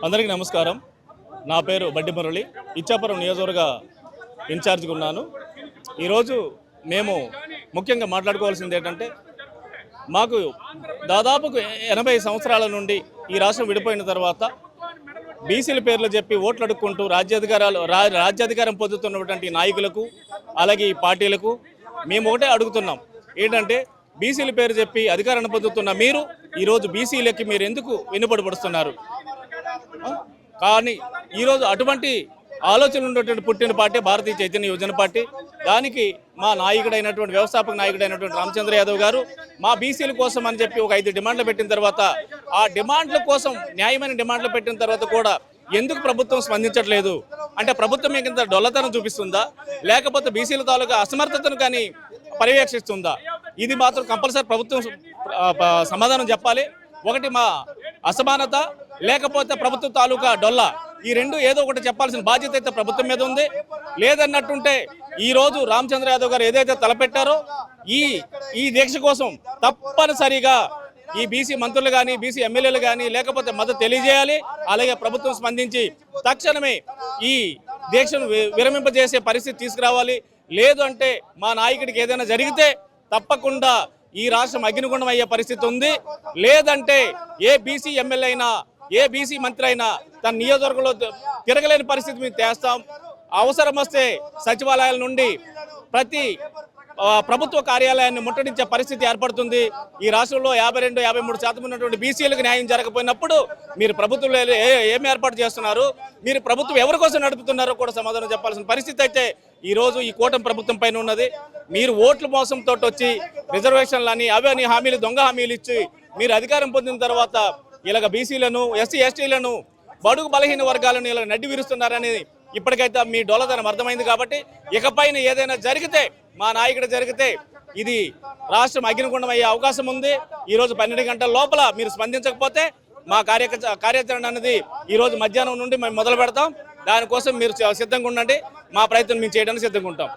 అందరికీ నమస్కారం. నా పేరు బడ్డి మురళి. ఇచ్చాపురం నియోజకవర్గ ఇన్ఛార్జ్గా ఉన్నాను. ఈరోజు మేము ముఖ్యంగా మాట్లాడుకోవాల్సింది ఏంటంటే, మాకు దాదాపు 80 సంవత్సరాల నుండి ఈ రాష్ట్రం విడిపోయిన తర్వాత బీసీల పేర్లు చెప్పి ఓట్లు అడుక్కుంటూ రాజ్యాధికారం పొందుతున్నటువంటి నాయకులకు, అలాగే ఈ పార్టీలకు మేము ఒకటే అడుగుతున్నాం. ఏంటంటే, బీసీల పేరు చెప్పి అధికారాన్ని పొందుతున్న మీరు ఈరోజు బీసీలకి మీరు ఎందుకు వెనుబడిపడుతున్నారు? కానీ ఈరోజు అటువంటి ఆలోచనలు ఉన్నటువంటి పుట్టిన పార్టీ భారతీయ చైతన్య యువజన పార్టీ. దానికి మా నాయకుడైనటువంటి వ్యవస్థాపక నాయకుడైనటువంటి రామచంద్ర యాదవ్ గారు మా బీసీల కోసం అని చెప్పి ఒక 5 డిమాండ్లు పెట్టిన తర్వాత, ఆ డిమాండ్ల కోసం న్యాయమైన డిమాండ్లు పెట్టిన తర్వాత కూడా ఎందుకు ప్రభుత్వం స్పందించట్లేదు? అంటే ప్రభుత్వం ఇంత డొల్లతనం చూపిస్తుందా, లేకపోతే బీసీల తాలూకా అసమర్థతను కానీ పర్యవేక్షిస్తుందా? ఇది మాత్రం కంపల్సరీ ప్రభుత్వం సమాధానం చెప్పాలి. ఒకటి మా అసమానత, లేకపోతే ప్రభుత్వ తాలూకా డొల్ల, ఈ రెండు ఏదో ఒకటి చెప్పాల్సిన బాధ్యత అయితే ప్రభుత్వం మీద ఉంది. లేదన్నట్టుంటే ఈరోజు రామచంద్ర యాదవ్ గారు ఏదైతే తలపెట్టారో ఈ దీక్ష కోసం తప్పనిసరిగా ఈ బీసీ మంత్రులు కానీ, బీసీ ఎమ్మెల్యేలు కానీ లేకపోతే మద్దతు తెలియజేయాలి. అలాగే ప్రభుత్వం స్పందించి తక్షణమే ఈ దీక్షను విరమింపజేసే పరిస్థితి తీసుకురావాలి. లేదు అంటే మా నాయకుడికి ఏదైనా జరిగితే తప్పకుండా ఈ రాష్ట్రం అగ్నిగుండం అయ్యే పరిస్థితి ఉంది. లేదంటే ఏ బీసీ ఎమ్మెల్యే అయినా, ఏ బీసీ మంత్రి అయినా తన నియోజకవర్గంలో తిరగలేని పరిస్థితి మేము తెస్తాం. అవసరం వస్తే సచివాలయాల నుండి ప్రతి ప్రభుత్వ కార్యాలయాన్ని ముట్టడించే పరిస్థితి ఏర్పడుతుంది. ఈ రాష్ట్రంలో 52-53% ఉన్నటువంటి బీసీలకు న్యాయం జరగకపోయినప్పుడు మీరు ప్రభుత్వంలో ఏం ఏర్పాటు చేస్తున్నారు? మీరు ప్రభుత్వం ఎవరి కోసం నడుపుతున్నారో కూడా సమాధానం చెప్పాల్సిన పరిస్థితి అయితే ఈరోజు ఈ కూటమి ప్రభుత్వం పైన ఉన్నది. మీరు ఓట్ల మోసంతో వచ్చి రిజర్వేషన్లని అవన్నీ హామీలు, దొంగ హామీలు ఇచ్చి మీరు అధికారం పొందిన తర్వాత ఇలాగ బీసీలను, ఎస్సీ ఎస్టీలను, బడుగు బలహీన వర్గాలను ఇలా నడ్డి విరుస్తున్నారని ఇప్పటికైతే మీ డొల్లతనం అర్థమైంది. కాబట్టి ఇకపైన ఏదైనా జరిగితే, మా నాయకుడు జరిగితే ఇది రాష్ట్రం అగ్నిగుండం అయ్యే అవకాశం ఉంది. ఈరోజు 12 గంటల లోపల మీరు స్పందించకపోతే మా కార్యాచరణ అనేది ఈరోజు మధ్యాహ్నం నుండి మేము మొదలు పెడతాం. దానికోసం మీరు సిద్ధంగా ఉండండి. మా ప్రయత్నం మేము చేయడానికి సిద్ధంగా ఉంటాం.